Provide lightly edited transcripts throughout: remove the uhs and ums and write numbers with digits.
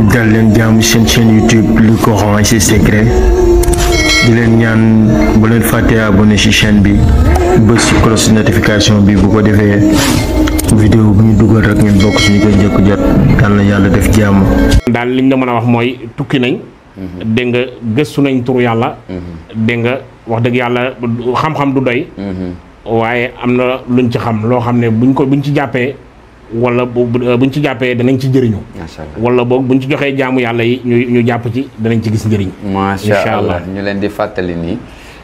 dal leen jaamu seen chaîne YouTube le Coran et ses secrets di leen ñaan bu leen fàtte abonné ci chaîne bi bës ci cloche notification bi bu ko defee vidéo bu ñu dugal rek ngeen bokk suñu koy njëkk jot yal na yàlla def jàmm. daal liñ la mën a wax mooy tukki nañ. dégg nga gëstu nañ turu yàlla. dégg nga wax dëgg yàlla xam-xam du doy. waaye am na luñ ci xam loo xam ne buñ ci jàppee wala buñ ci jàppee danañ ci jëriñu. macha allah wala boog buñ ci joxee jaamu yàlla yi ñu jàpp ci danañ ci gis njëriñ. macha allah ñu leen di fàttali nii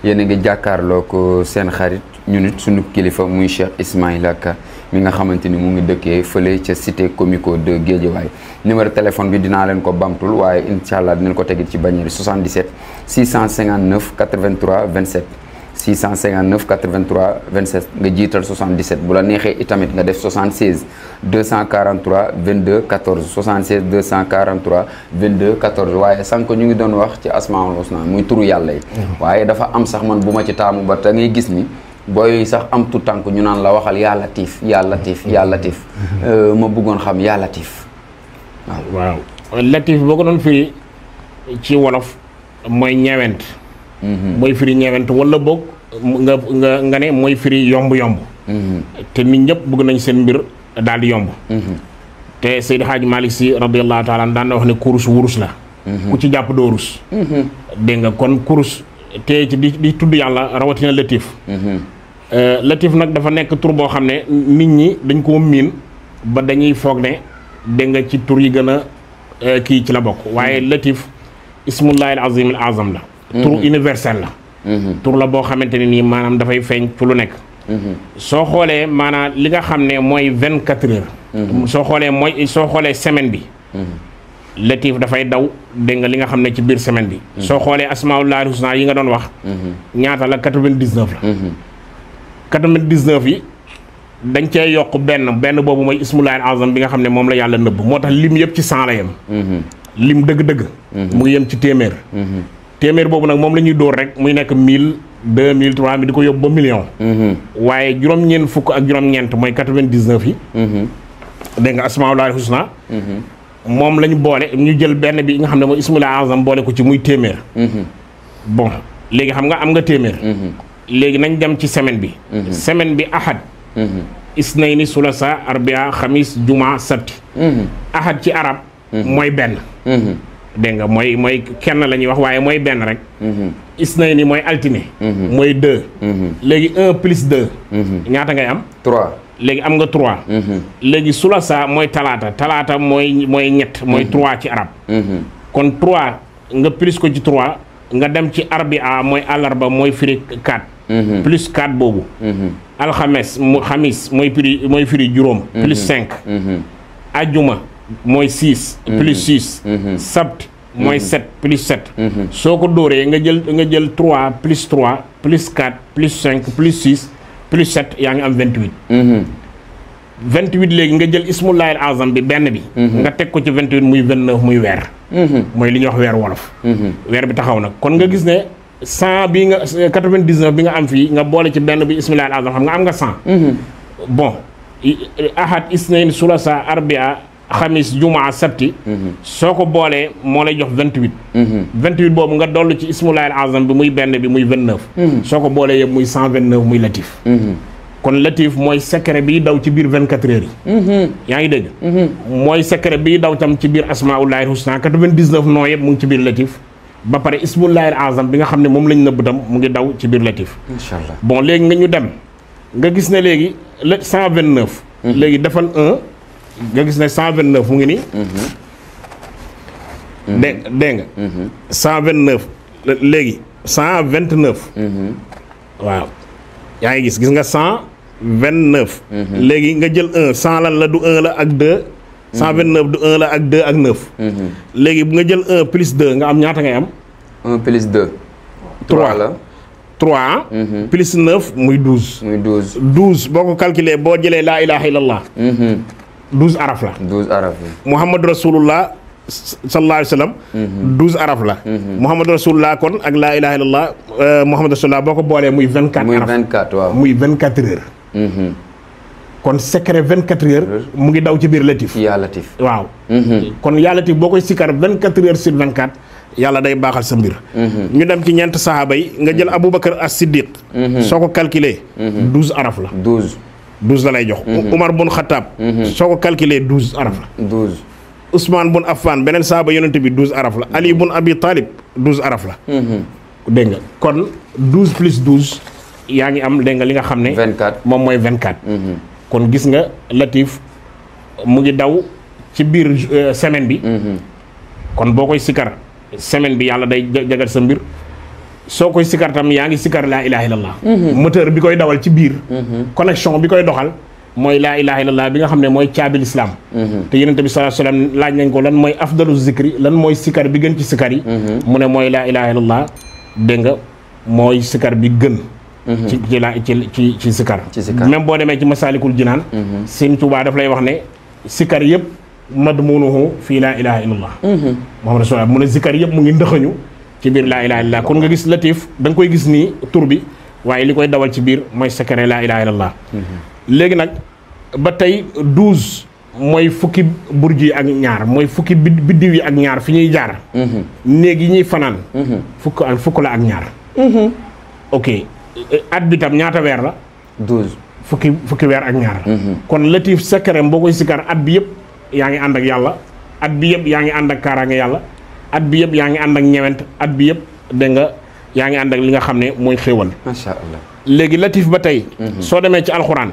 yéen a ngi jàkkaarloo ko seen xarit ñu nit suñu kilifa muy Cheikh Ismaïla Ka mi nga xamante ni mu ngi dëkkee fële ca cité comico de Guédiawaye numéro téléphone bi dinaa leen ko bamtul waaye incha allah dinañ ko tegit ci bannière 77 659 83 27 659 83 27 nga jiital 77 bu la neexee itamit nga def 76 243 22 14 76 243 22 14 waaye sànq ñu ngi doon wax ci asmaul husna muy turu yàlla yi waaye dafa am sax man bu ma ci taamu ba te ngay gis ni booy sax am tu tànk ñu naan la waxal yaa latif yaa latif yaa latif ma bëggoon xam yaa latif waaw latif boo ko doon firi ci wolof mooy ñeewent mooy firi ñeewent wala boog nga ne mooy firi yomb-yomb te nit ñëpp bëgg nañ seen mbir daal di yomb te Seydi Hadji Malick Sy radiyallahu taala daan na wax ne kurus wurus la ku ci jàpp doo rus dégg nga kon kurus te ci di tudd yàlla rawatina latif latif nag dafa nekk tur boo xam ne nit ñi dañ ko miin ba dañuy foog ne dégg nga ci tur yi gën a kii ci la bokk waaye latif ismullahi al azim al azam la tur universel la tur la boo xamante ne nii maanaam dafay feeñ ci lu nekk soo xoolee maanaam li nga xam ne mooy 24 heures soo xoolee semaine bi latif dafay daw dégg nga li nga xam ne ci biir semaine bi soo xoolee asmaullahi husna yi nga doon wax ñaata la 99 la 99 yi dañ cee yokk benn boobu mooy ismullahi al azam bi nga xam ne moom la yàlla nëbb moo tax lim yëpp ci 100 la yem lim dëgg-dëgg mu ngi yem ci téeméer téeméer boobu nag moom la ñuy dóor rek muy nekk 1000 2000 3000 di ko yóbbu ba million waaye juróom-ñeent fukk ak juróom-ñeent mooy 99 yi dégg nga asmaullahi husna moom la ñu boole ñu jël benn bi nga xam ne mooy ismullahi azam boole ko ci muy téeméer bon léegi xam nga am nga téeméer léegi nañ dem ci semaine bi ahad isnayni sulasa arbia xamis juma sabti ahad ci arab mooy benn dégg nga mooy kenn la ñuy wax waaye mooy benn rek isnayni mooy altine mooy 2 léegi 1 plus 2 ñaata ngay am 3 léegi am nga 3 léegi sulasa mooy talaata mooy ñett mooy 3 ci arab kon 3 nga plus ko ci 3 nga dem ci arbia mooy àllarba mooy firi 4 plus 4 boobu alxames xamis mooy firi juróom plus 5 ajuma mooy 6 plus 6 sabt mooy 7 plus 7 soo ko dóoree nga jël 3 plus 3 plus 4 plus 5 plus 6 plus 7 yaa ngi am 28 28 léegi nga jël ismullahi al azam bi benn bi nga teg ko ci 28 muy 29 muy weer mooy li ñuy wax weer wolof weer bi taxaw nag kon nga gis ne 100 bi nga 99 bi nga am fii nga boole ci benn bi ismullahi al azam xam nga am nga 100 bon ahad isnayn sulasa arbia xamis jumaa sabti soo ko boolee moo lay jox 28 28 boobu nga dollu ci ismullahi al azam bi muy benn bi muy 29 soo ko boolee yëpp muy 129 muy latif kon latif mooy secret bi daw ci biir 24 heures yi yaa ngi dégg mooy secret bi daw tam ci biir asmaullahi husna 99 noo yëpp mu ngi ci biir latif ba pare ismullahi al azam bi nga xam ne moom lañ nëbb tam mu ngi daw ci biir latif inshallah bon léegi nga ñu dem nga gis ne léegi 129 léegi defal 1 nga gis ne 129 mu ngi nii dégg nga 129 léegi 129 waaw yaa ngi gis nga 129 léegi nga jël 1 100 lan la du 1 la ak 2 129 du 1 la ak 2 ak 9 léegi bu nga jël 1 plus 2 nga am ñaata ngay am 1 plus 2 3 la 3 plus 9 muy 12 muy 12 boo ko calculé boo jëlee laa ilaha illallah 12 araf la 12 araf la muhammad rasulullah sallallahu alayhi wa sallam 12 araf la muhammad rasulullah kon ak laa ilaha illallah muhammad rasulullah boo ko boolee muy 24 araf muy 24 waaw muy 24 heures kon secret 24 heures mu ngi daw ci biir latif yaa latif waaw kon yaa latif boo koy sikkar 24 heures sur 24 yàlla day baaxal sa mbir ñu dem ci ñeent sahaaba yi nga jël Aboubacar as-Siddiq soo ko calculer 12 araf la 12 la lay jox Umar bun Xattaab soo ko calculer 12 araf la 12 Ousmane bun Affan beneen sahaaba yonent bi 12 araf la Ali bun Abi Talib 12 araf la dégg nga kon 12 plus 12 yaa ngi am dégg nga li nga xam ne 24 moom mooy 24 kon gis nga latif mu ngi daw ci biir semaine bi kon boo koy sikkar semaine bi yàlla day jagal sa mbir soo koy sikkar tam yaa ngi sikkar laa ilaha illallah moteur bi koy dawal ci biir connexion bi koy doxal mooy laa ilaha illallah bi nga xam ne mooy caabil islam te yonent bi sallallahu alayhi wasallam laaj nañ ko lan mooy afdalu zikri lan mooy sikkar bi gën ci sikkar yi mu ne mooy laa ilaha illallah dégg nga mooy sikkar bi gën ci sikkar même boo demee ci Masaalikul Jinaan Sëñ Tuubaa daf lay wax ne sikkar yëpp madmunuhu fii laa ilaha illallah Muhammad rasulullah mu ne sikkar yëpp mu ngi ndëxañu ci biir laa ilaha illallah kon nga gis latif da nga koy gis nii tur bi waaye li koy dawal ci biir mooy secret laa ilaha illallah léegi nag ba tey 12 mooy fukki burji ak ñaar mooy fukki biddiw yi ak ñaar fi ñuy jaar néeg yi ñuy fanaan fukk la ak ñaar ok at bi tam ñaata weer la 12 fukki weer ak ñaar kon latif secret boo koy sikkar at bi yëpp yaa ngi ànd ak yàlla at bi yëpp yaa ngi ànd ak kaaraange yàlla at bi yëpp yaa ngi ànd ak ñewent at bi yëpp dégg nga yaa ngi ànd ak li nga xam ne mooy xéewal masha Allah léegi latif ba tey soo demee ci alxuraan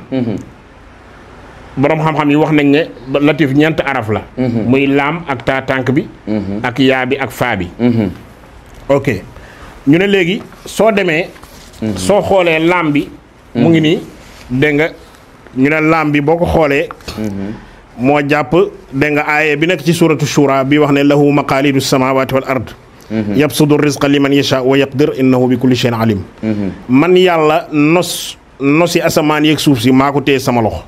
boroom xam-xam yi wax nañ ne latif ñeent araf la muy laam ak taa tànk bi ak yaa bi ak faa bi ok ñu ne léegi soo demee soo xoolee laam bi mu ngi nii dégg nga ñu ne laam bi boo ko xoolee moo jàpp dégg nga aaye bi nekk ci suratu shura bi wax ne lahu maqalidu samawati wal ard yabsudu rizqa liman yasha wa yaqdir innahu bi kulli shay'in alim man yàlla nosi asamaan yeeg suuf si maa ko téye sama loxo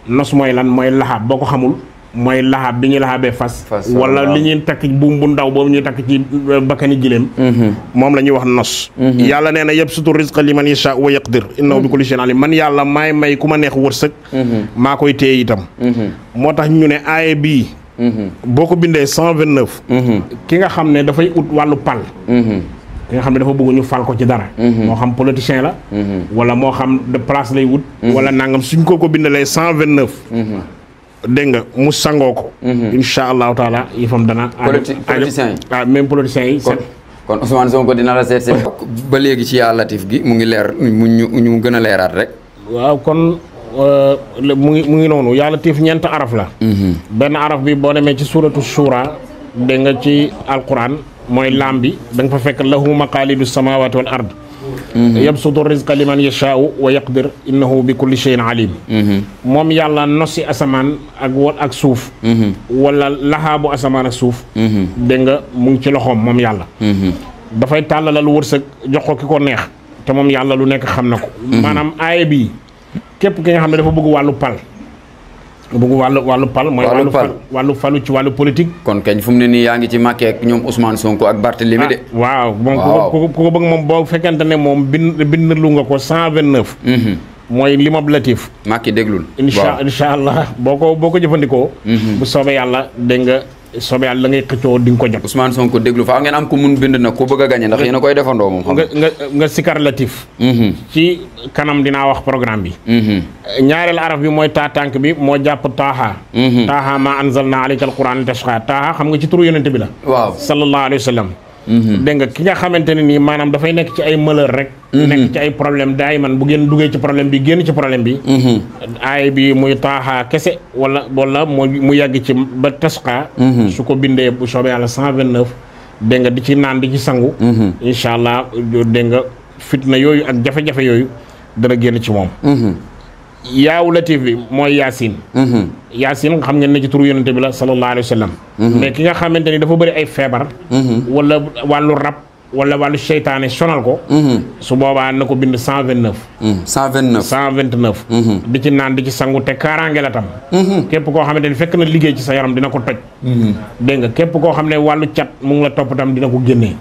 nos mooy lan mooy laxaab boo ko xamul mooy laxaab bi ñuy laxaabee fas wala li ñuy takk buum bu ndaw boobu ñuy takk ci bakkani giléem moom la ñuy wax nos yàlla nee na yabsutu rizqa liman yasha wa yaqdir innahu bi kulli shay'in alim man yàlla maay may ku ma neex wërsëg maa koy téye itam moo tax ñu ne aaye bii boo ko bindee 129 ki nga xam ne dafay ut wàllu pal ki nga xam ne dafa bëgg ñu fal ko ci dara moo xam politicien la wala moo xam de place lay wut wala nangam suñ ko bindalee 129 dégg nga mu sangoo ko insha allahu taala yëfam dana politicien yi même politiciens yi kon Ousmane Sonko dina la seet si ba léegi ci yaa latif gi mu ngi leer ñu gën a leeraat rek waaw kon mu ngi noonu yaa latif ñeent araf la benn araf bi boo demee ci suratu shura dégg nga ci alquran mooy laam bi da nga fa fekk lahu maqalidu samawati wal ard yabsutu rizqa liman yashaa'u wa yaqdir innahu bi kulli shay'in alim moom yàlla nosi asamaan ak suuf wala laxaabu asamaan ak suuf dégg nga mu ngi ci loxoom moom yàlla dafay tàllalal wërsëg jox ko ki ko neex te moom yàlla lu nekk xam na ko maanaam aaya bi képp ki nga xam ne dafa bëgg wàllu pal bëgg wàllu pal mooy wàllu falu ci wàllu politique kon kañ fu mu ne nii yaa ngi ci Macky ak ñoom Ousmane Sonko ak Barthélémy de waaw moom ku ko bëgg moom boo fekkente ne moom bind lu nga ko 129 mooy limab latif Macky déglul insha allah boo ko jëfandikoo bu soobee yàlla dégg nga soobee yàlla la ngay xëccoo di nga ko jot Ousmane Sonko déglu faa ngeen am ko mun bind na ko bëgg a gañe ndax yéen a koy defandoo moom nga sikar latif ci kanam dinaa wax programme bi ñaareel araf bi mooy taa tànk bi moo jàpp taaha taaha ma anzalna alayka alquran tashqa taaha xam nga ci turu yonente bi la waaw sallallahu alayhi wa sallam dégg nga ki nga xamante ne nii maanaam dafay nekk ci ay malheur rek nekk ci ay problème daay man bu ngeen duggee ci problème bi génn ci problème bi aay bi muy taaxaa kese wala mu yàgg ci ba tasqa su ko bindee bu soobee yàlla 129 dégg nga di ci naan di ci sangu incha allah dégg nga fitna yooyu ak jafe-jafe yooyu dana génn ci moom yaawu latif bi mooy yaasin yaasin xam ngeen ne ci turu yonente bi la sallallahu alayhi wa sallam mais ki nga xamante ni dafa bëri ay feebar wala wàllu rab wala wàllu seytaane sonal ko su boobaa na ko bind 129 di ci naan di ci sangu te kaaraange la tam képp koo xamante ni fekk na liggéey ci sa yaram dina ko toj dégg nga képp koo xam ne wàllu cat mu ngi la topp tam dina ko génnee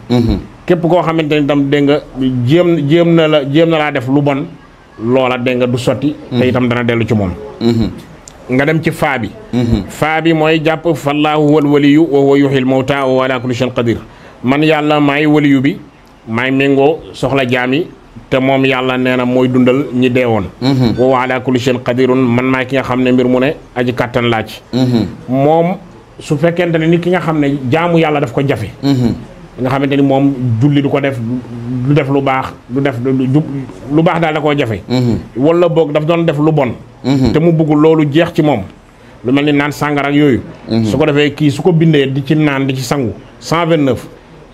képp koo xamante ni tam dégg nga jéem na laa def lu bon loola dégg nga du sotti te itam dana dellu ci moom nga dem ci faa bi faa bi mooy jàpp fallaahu huwal waliyu wa huwa yuhyil mawta wa ala kulli shay'in qadir man yàlla maay waliyu bi maay méngoo soxla jaami te moom yàlla nee na mooy dundal ñi deewoon wa huwa ala kulli shay'in qadirun man maay ki nga xam ne mbir mu ne aji kàttan laa ci moom su fekkente ne nit ki nga xam ne jaamu yàlla daf ko jafe nga xamante ni moom julli du ko def du def lu baax du def lu baax daal da koo jafe wala boog daf doon def lu bon te mu bëgg loolu jeex ci moom lu mel ni naan sàngara ak yooyu su ko defee kii su ko bindee di ci naan di ci sangu 129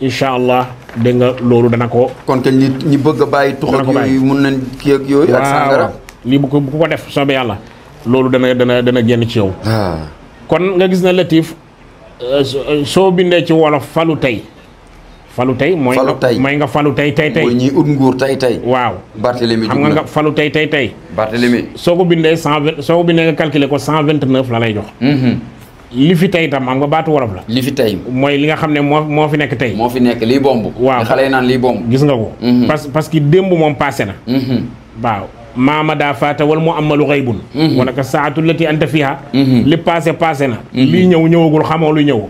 incha allah dégg nga loolu dana ko kon que ñi bëgg a bàyyi tux ak yooyu mun nañ kii ak yooyu ak sàngara lii bu ko def soobee yàlla loolu dana génn ci yow kon nga gis na Latif soo bindee ci wolof falu tey mooy nga falu tey mooy ñi ut nguur tey waaw Barthélemy xam nga falu tey Barthélemy soo ko bindee 120 soo ko bindee nga calculer ko 129 la lay jox li fi tey tam xam nga baatu wolof la li fi tey mooy li nga xam ne moo fi nekk tey moo fi nekk lii bomb waaw xale yi naan lii bomb gis nga ko parce que démb moom passé na waaw maama daa faata wala mu amalu xaybun wala ka saatu lati anta fiha li passé na lii ñëwagul xamoo lu ñëw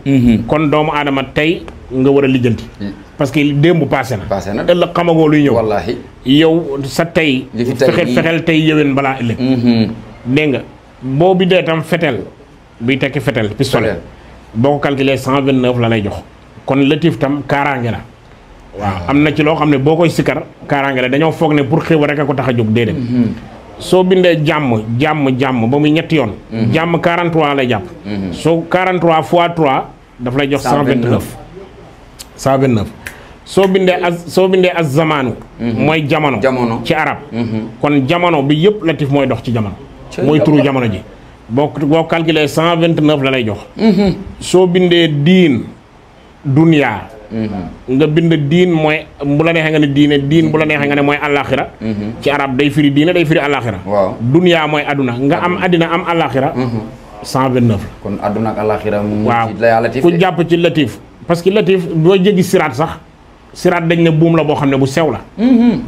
kon doomu aadama tey nga war a lijjanti parce que démb passé na ëllëg xamagoo luy ñëw wallaahi yow sa tey fexeel tey yëwén balaa ëllëg dégg nga boo bi dee tam fetel buy tekki fetel pistolet boo ko calculé 129 la lay jox kon Latif tam kaaraange la waaw am na ci loo xam ne boo koy sikkar kaaraange la dañoo foog ne pour xéw rek a ko tax a jóg déedéet soo bindee jàmm ba muy ñetti yoon jàmm 43 lay jàpp soo 43 fois 3 daf lay jox 129 soo bindee az zamaanu mooy jamono ci arab kon jamono bi yëpp Latif mooy dox ci jamono mooy turu jamono ji boo calculé 129 la lay jox soo bindee diin duniyaa nga bind diin mooy bu la neexee nga ne diin bu la neexee nga ne mooy àllaaxira ci arab day firi diine day firi àllaaxira duniyaa mooy adduna nga am addina am àllaaxira 129 la kon adduna ak àllaaxira waaw ku jàpp ci Latif parce que Latif boo jéggi siraat sax siraat dañ ne buum la boo xam ne bu sew la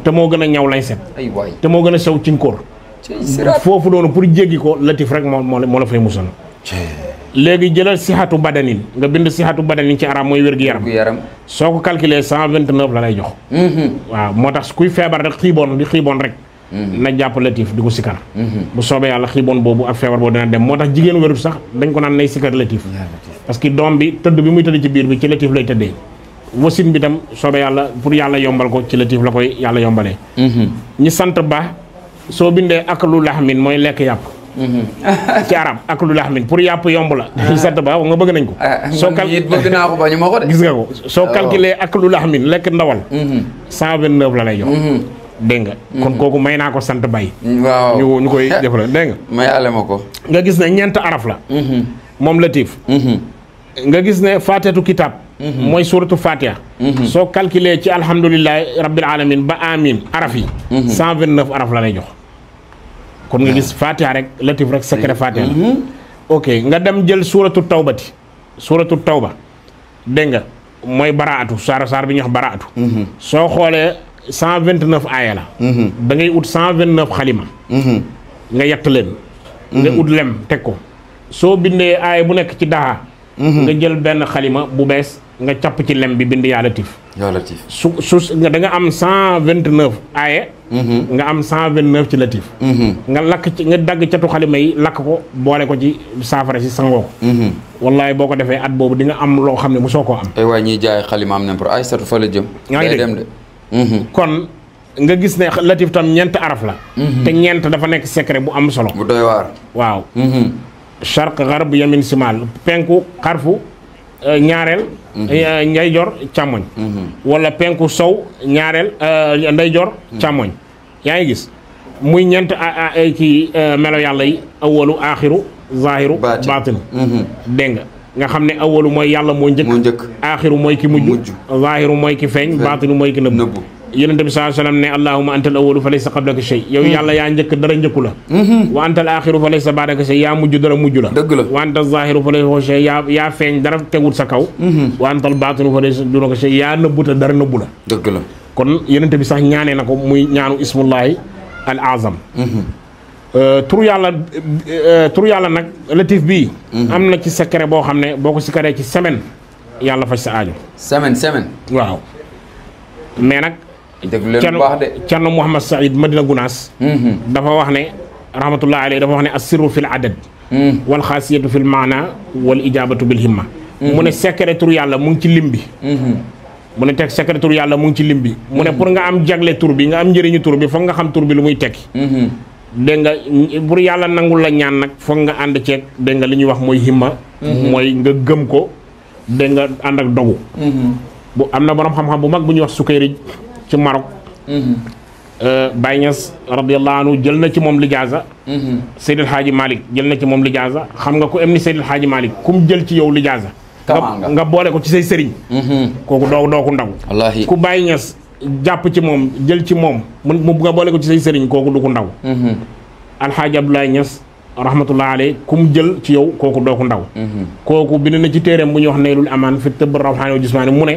te moo gën a ñaw lay set te moo gën a sew cinkóor foofu noonu pour jéggi ko Latif rek moo la fay musal léegi jëlal sixatu badanin nga bind sixatu badanin ci arab mooy wér-gu-yaram soo ko calculé 129 la lay jox waaw moo tax kuy feebar rek xiiboon rek na jàpp Latif di ko sikkar bu soobee yàlla xiiboon boobu ak feebar boobu dina dem moo tax jigéen wérut sax dañ ko naan nay sikkar Latif parce que doom bi tëdd bi muy tëdd ci biir bi ci Latif lay tëddee wasin bi tam soobee yàlla pour yàlla yombal ko ci Latif la koy yàlla yombalee ñi sant ba soo bindee aklu laxmin mooy lekk yàpp ci arab aklu laxmin pour yàpp yomb la ñi sant ba nga bëgg nañ ko bëgg naa ko bañu ma ko de gis nga ko soo calculé aklu laxmin lekk ndawal 129 la lay jox dégg nga kon kooku may naa ko sant bay waaw ñu koy defal dégg nga may ale ma ko nga gis ne ñeent araf la moom Latif nga gis ne faatihatu kitab mooy suratu fatiha soo calculé ci alhamdulillahi rabbil alamin ba amin araf yi 129 araf la lay jox kon nga gis fatiha rek Latif rek secret fatiha la ok nga dem jël suratu tawba dégg nga mooy baraatu saar bi ñuy wax baraatu soo xoolee 129 aaya la da ngay ut 129 xalima nga yett leen nga ut lem teg ko soo bindee aaya bu nekk ci daha nga jël benn xalima bu bees nga capp ci lem bi bind yaa Latif su da nga am 129 aaya nga am 129 ci Latif nga lakk ci nga dagg catu xalima yi lakk ko boole ko ci saafara si sangoo ko wallaay boo ko defee at boobu di nga am loo xam ne mu soo koo am ay waay ñiy jaay xalima am na pour ay satu fa la jëm yaa ngi dem de kon nga gis ne Latif tam ñeent araf la te ñeent dafa nekk secret bu am solo bu doy waar waaw charq garb yamin simal penku xarfu ñaareel ndeyjoor càmmoñ wala penku sow ñaareel ndeyjoor càmmoñ yaa ngi gis muy ñeent kii melo yàlla yi awalu aaxiru zahiru baatin dégg nga xam ne awalu mooy yàlla moo njëkk aaxiru mooy ki mujj zahiru mooy ki feeñ baatinu mooy ki nëbb yonent bi sallallahu alayhi wasallam ne allahumma antal awwalu fa laysa qablaka shay yow yàlla yaa njëkk dara njëkku la wa antal aaxiru fa laysa ba'daka shay yaa mujj dara mujj la dëgg la wa antal zaahiru fa laysa shay yaa feeñ dara tegut sa kaw wa antal baatinu fa laysa dunaka shay yaa nëbbuta dara nëbbu la dëgg la kon yonent bi sax ñaanee na ko muy ñaanu ismullahi al azam tur yàlla nag latif bii am na ci secret boo xam ne boo ko sikaree ci semaine yàlla faj sa aajo semaine waaw mais nag déglu leen bu baax de Cerno Mouhamad Saïd Madina Gunaas dafa wax ne rahmatullah alayhi dafa wax ne assirru fil adad wal xaasiyatu fil maana wal ijabatu bil himma mu ne secret tur yàlla mu ngi ci lim bi mu ne teg secret tur yàlla mu ngi ci lim bi mu ne pour nga am jagle tur bi nga am njëriñu tur bi foog nga xam tur bi lu muy tekki dégg nga pour yàlla nangul la ñaan nag foog nga ànd ceeg dégg nga li ñuy wax mooy himma mooy nga gëm ko dégg nga ànd ak dogu bu am na borom xam-xam bu mag bu ñuy wax Sukayri ci Maroc Baye Niass radiyallahu anhu jël na ci moom lijaasa Seydil Hadji Malick jël na ci moom lijaasa xam nga ku em ni Seydil Hadji Malick kum jël ci yow lijaasa nga boole ko ci say sëriñ kooku doo ko ndaw wallaahi ku Baye Niass jàpp ci moom jël ci moom mu nga boole ko ci say sëriñ kooku du ko ndaw Alxaaji Abdoulaye Niass rahmatullah alayhi kum jël ci yow kooku doo ko ndaw kooku bind na ci téereem bu ñuy wax Naylul Amaan fi tëbb rawxaani wa jismaani mu ne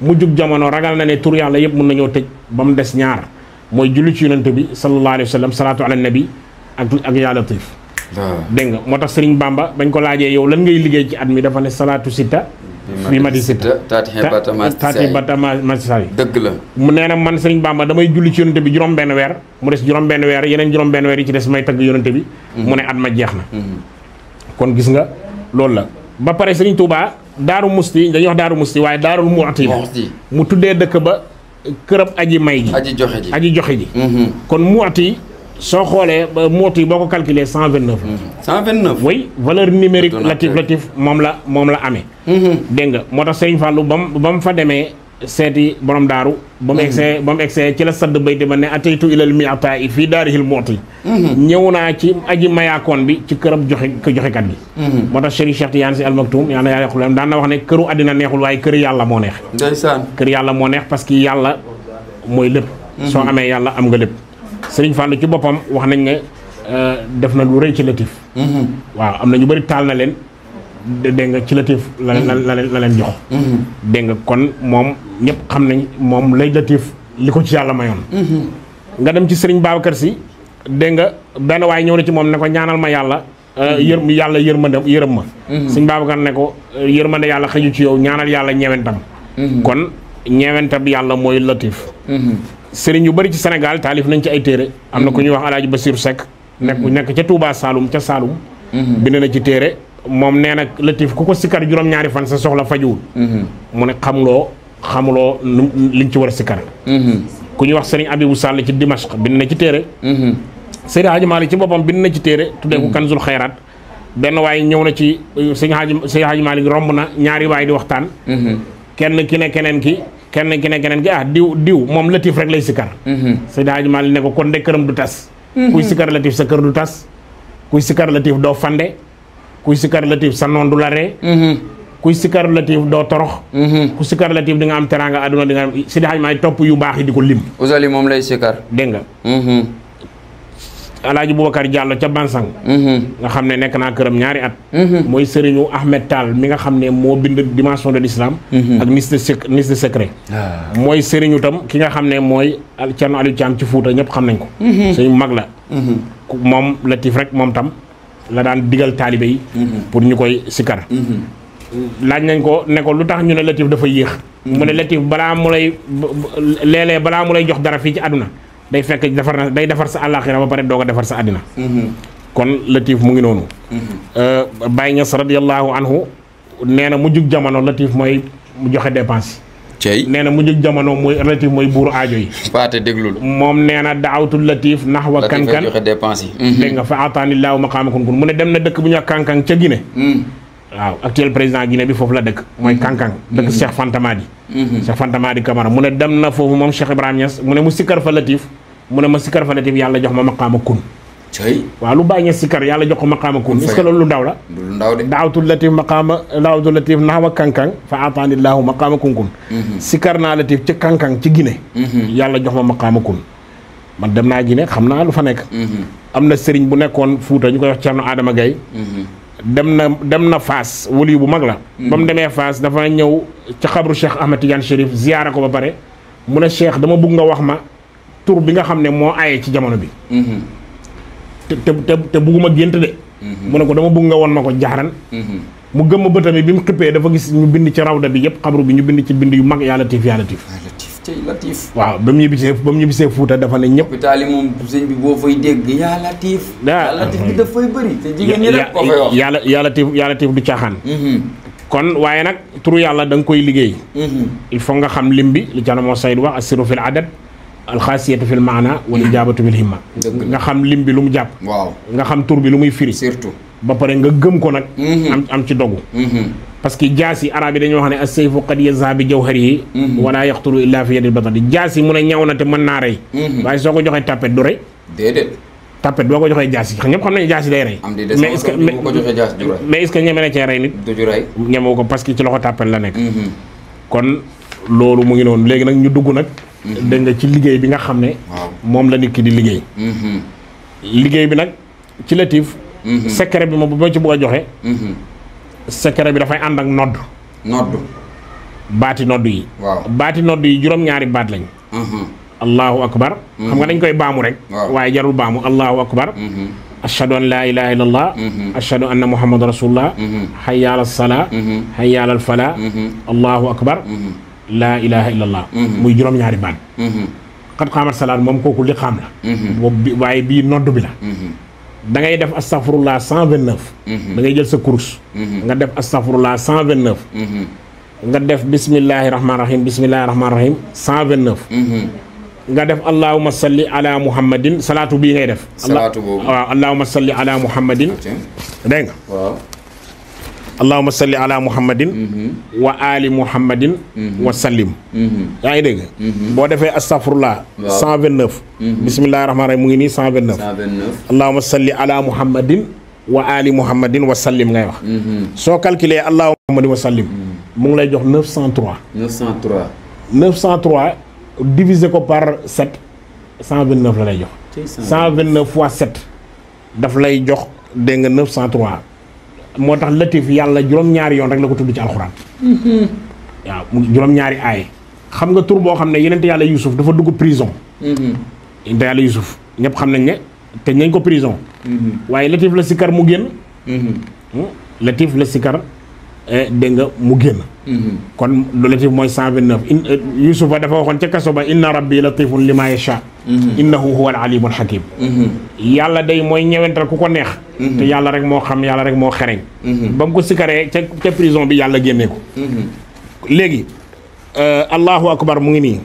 mu jug jamono ragal na ne tur yàlla yëpp mën nañoo tëj ba mu des ñaar mooy julli ci yonent bi sallallahu alayhi wa sallam salaatu ala nabi ak yaa latif dégg nga moo tax Sëriñ Bamba bañ ko laajee yow lan ngay liggéey ci at mi dafa ne salaatu sitta bi mati sitta taati batama sari dëgg la mu nee na man Sëriñ Bamba damay julli ci yonent bi juróom-benn weer mu des juróom-benn weer yeneen juróom-benn weer yi ci des may tagg yonent bi mu ne at ma jeex na kon gis nga loolu la ba pare Sëriñ Tuubaa Daaru Musti dañuy wax Daaru Musti waaye Daarul Muxti mu tuddee dëkk ba kërëb aji may ji aji joxe ji kon Muxti soo xoolee Muxti boo ko calculé 129 oui valeur numérique latif moom la amee dégg nga moo tax Sëriñ Fàllu ba mu fa demee seeti borom daaru ba mu egsee ci la sadd bayti ba ne ataytu ilal mi'ta i fii daarihil Muxti ñëw naa ci aji mayaakoon bi ci kërëb joxekat bi moo tax Chérif Cheikh Tidiane Sy Al Maktoum yaa na yaa yaqul daan na wax ne këru àddina neexul waaye kër yàlla moo neex ndeysaan kër yàlla moo neex parce que yàlla mooy lépp soo amee yàlla am nga lépp Sëriñ Fallu ci boppam wax nañ ne def na lu rëy ci latif waaw am na ñu bëri taal na leen dégg nga ci latif la leen jox dégg nga kon moom ñëpp xam nañ moom lay latif li ko ci yàlla mayoon nga dem ci Sëriñ Babacar Sy dégg nga benn waaye ñëw na ci moom ne ko ñaanal ma yàlla yërëm ma Sëriñ Babacar ne ko yërmande yàlla xëju ci yow ñaanal yàlla ñewentam kon ñewentam yàlla mooy latif sëriñ yu bëri ci Sénégal taalif nañ ci ay téere am na ku ñuy wax Alaaji Basiru Seck nekk ca Touba Saloum ca Saloum bind na ci téere moom nee na latif ku ko sikkar juróom-ñaari fan sa soxla fajuwul mu ne xamuloo liñ ci war a sikkar ku ñuy wax sëriñ Abibou Sall ci Dimashq bind na ci téere Seydi Hadji Malick ci boppam bind na ci téere tuddee ko Kanzul Xayraat benn waaye ñëw na ci Seydi Hadji Malick romb na ñaari waay di waxtaan kenn ki ne keneen ki diw moom latif rek lay sikkar Seydi Hadji Malick ne ko kon de këram du tas kuy sikkar latif sa kër du tas kuy sikkar latif doo fande kuy sikkar latif sa noon du la ree kuy sikkar latif doo torox ku sikkar latif di nga am teraanga àdduna di nga am Seydi Hadji Malick topp yu baax yi di ko lim Ousali moom lay sikkar dégg nga Alaaji Boubacar Diallo ca Bansang nga xam ne nekk naa këram ñaari at mooy sëriñu Ahmed Tall mi nga xam ne moo bind dimension de l'islam ak liste de secret mooy sëriñu tam ki nga xam ne mooy Thierno Aliou Thiam ci Fuuta ñëpp xam nañ ko sëriñ mag la moom latif rek moom tam la daan digal taalibe yi pour ñu koy sikkar laaj nañ ko ne ko lu tax ñu ne latif dafa yéex mu ne latif balaa mu lay jox dara fii ci àdduna day fekk day defar sa àllaaxira ba pare doog a defar sa àddina kon latif mu ngi noonu Baye Niass radiyallahu anhu nee na mu jug jamono latif mooy mu joxe dépense nee na mu jug jamono mooy latif mooy buuru aajo yi paate déglul moom nee na daawtul latif naxwa kankan joxe dépense yi dégg nga fa ataanillaahu maqaama kun mu ne dem na dëkk bu ñu wax kankan ca Guinée waaw actuel président Guinée bi foofu la dëkk mooy Kankan dëkk Cheikh Fanta Madi Cheikh Fanta Madi Camara mu ne dem na foofu moom Cheikh Ibrahima Niass mu ne mu sikkar fa latif mu ne ma sikkar fa latif yàlla jox ma maqaama kun waaw lu Baye Niass sikkar yàlla jox ko maqaama kun est-ce que loolu lu ndaw la daawtul latif naxwa Kankan fa ataanillaahu maqaama kun sikkar naa latif ci Kankan ci Guinée yàlla jox ma maqaama kun man dem naa Guinée xam naa lu fa nekk am na sëriñ bu nekkoon Fuuta ñu koy wax Thierno Adama Gaye dem na Faas wali bu mag la ba mu demee Faas dafa ñëw ca xabru Cheikh Ahmed Tidiane Chérif ziyaara ko ba pare mu ne Cheikh dama bëgg nga wax ma tur bi nga xam ne moo aye ci jamono bi te bugguma gént de mu ne ko dama bugg nga won ma ko jaxaran mu gëmm bëtam bi mu xippee dafa gis ñu bind ci rawda bi yëpp xabru bi ñu bind ci bind yu mag yaa Latif yaa Latif waaw ba mu ñibbisee Fuuta dafa ne ñëpp hôpital yi moom sëñ bi boo fay dégg yaa Latif yaa Latif bi daf fay bëri te jigéen ñi rek ko fay wax yaa Latif du caaxaan kon waaye nag turu yàlla da nga koy liggéey il faut nga xam lim bi li cana moo Sayd wax asiru fil adad alxaasiyatu fil maana wal ijaabatu bil himma nga xam lim bi lu mu jàpp waaw nga xam tur bi lu muy firi surtout ba pare nga gëm ko nag am ci dogu parce que jaas yi arab yi dañoo wax ne as-sayfu qad yazha bi jawharihi wala yaqtulu illa fi yadil batali jaas yi mun a ñaw na te mën naa rey waaye soo ko joxee tapet du rey déedéet tapet boo ko joxee jaas yi ñëpp xam nañu jaas yi day rey mais est-ce que ñeme na cee rey nit ñemewu ko parce que ci loxo tapet la nekk kon loolu mu ngi noonu léegi nag ñu dugg nag dégg nga ci liggéey bi nga xam ne moom la nit ki di liggéey liggéey bi nag ci Latif secret bi moom bu ma ci bëgg a joxe secret bi dafay ànd ak nodd baati nodd yi baati nodd yi juróom-ñaari baat lañ allahu akbar xam nga dañ koy baamu rek waaye jarul baamu allahu akbar ashhadu an laa ilaha illa allah ashhadu anna muhammad rasulullah hayya ala salaa hayya ala falaa allahu akbar laa ilaha illa allah muy juróom-ñaari baat xat xaamat salaat moom kooku li xam la boobu waaye bii nodd bi la da ngay def astaghfirullah 129 da ngay jël sa kurus nga def astaghfirullah 129 nga def bismillahi rahmaani rahim 129 nga def allahumma salli ala muhammadin salaatu bii ngay def waaw allahumma salli ala muhammadin dégg nga waaw allahumma salli ala muhammadin wa ali muhammadin wa sallim yaa ngi dégg boo defee astaghfirullah 129 bismillahi rahmaani rahim mu ngi nii 129 allahumma salli ala muhammadin wa ali muhammadin wa sallim ngay wax soo calculer allahumma muhammadin wa sallim mu ngi lay jox 903 diviser ko par 7 129 la lay jox 129 fois 7 daf lay jox dégg nga 903 moo tax Latif yàlla juróom-ñaari yoon rek la ko tudd ci alxuraan waaw mu juróom-ñaari aaye xam nga tur boo xam ne yenente yàlla Yuusuf dafa dugg prison yenente yàlla Yuusuf ñëpp xam nañ ne te nañ ko prison waaye Latif la sikar mu génn Latif la sikar dégg nga mu génn kon lu Latif mooy 129 Yuusufa dafa waxoon ca kaso ba inna rabbi latifun lima yasha innahu huwa al alimul hakim yàlla day mooy ñewental ku ko neex te yàlla rek moo xam yàlla rek moo xereñ ba mu ko sikaree ca prison bi yàlla génnee ko léegi allahu akbar mu ngi nii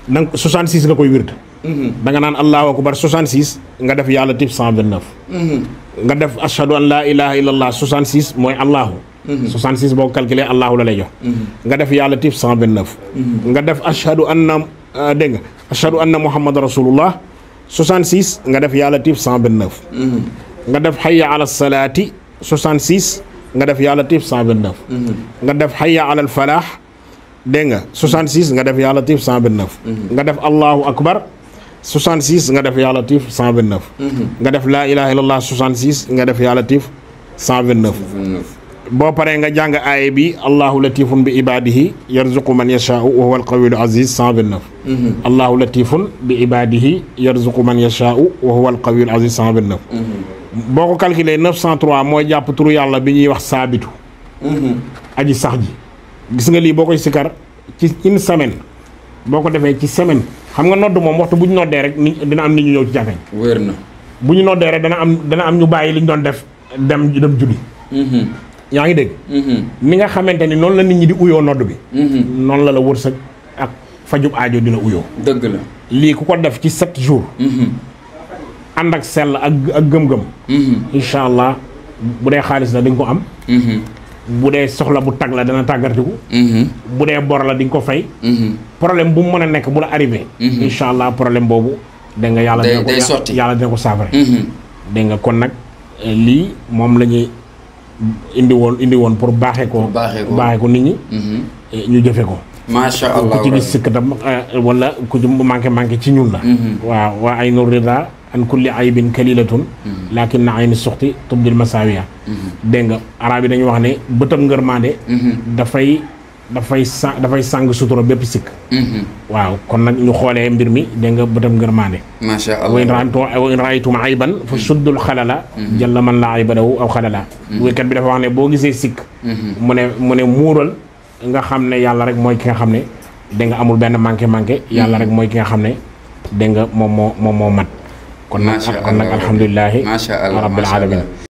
donc 66 nga koy wird da nga naan allahu akbar 66 nga def yàlla Latif 129 nga def ashhadu an la ilaha illallah 66 mooy allahu 66 boo calculé allahu la lay jox nga def yàlla Latif 129 nga def ashhadu anna dégg nga ashhadu anna muhammad rasulullah 66 nga def yàlla Latif 129 nga def hayya ala salaati 66 nga def yàlla Latif 129 nga def hayya ala al falaax dégg nga 66 nga def yàlla Latif 129 nga def allahu akbar 66 nga def yàlla Latif 129 nga def laa ilaha illallah 66 nga def yàlla Latif 129 boo paree nga jàng aaye bi allahu latifun bi ibadihi yarzuqu man yashaau wa huwa alqawiyul aziz 129 allahu latifun bi ibadihi yarzuqu man yashaau wa huwa alqawiyul aziz 129 boo ko calculé 903 mooy jàpp turu yàlla bi ñuy wax saabitu aji sax ji gis nga lii boo koy sikar ci une semaine boo ko defee ci semaine xam nga nodd moom waxtu bu ñu noddee rek dina am nit ñu ñëw ci jàkkañ wér na bu ñu noddee rek dana am ñu bàyyi li ñu doon def dem julli yaa ngi dégg ni nga xamante ni noonu la nit ñi di uyoo nodd bi noonu la wërsëg ak fajub aajo di la uyoo dëgg la lii ku ko def ci 7 jours ànd ak sell ak gëm-gëm incha allah bu dee xaalis la di nga ko am bu dee soxla bu tag la dana tàggartiku bu dee bor la di nga ko fay problème bu mu mën a nekk bu la arrivé incha allah problème boobu dégg nga yàlla dina ko saafara dégg nga kon nag lii moom la ñuy indi woon pour baaxee ko nit ñi ñu jëfe ko macha allah ku ci gis sikk tam wala ku ci manqué ci ñun la waaw waa ay nur rida an kulli aybin kalilatun lakin na ayni suxti tubdil masawiya dégg nga arab yi dañuy wax ne bëtam ngërmande dafay dafay sàng sutura bépp sikk. waaw kon nag ñu xoolee mbir mi dégg nga bëtam ngërmaande. macha allah wa in raaytum ayban fa suddul xalala. jalla man laa ayba lahu aw xalala. wéykat bi dafa wax ne boo gisee sikk. mu ne muural nga xam ne yàlla rek mooy ki nga xam ne dégg nga amul benn manqué. yàlla rek mooy ki nga xam ne dégg nga moom moo mat. kon nag alhamdulilahi rabbil alamin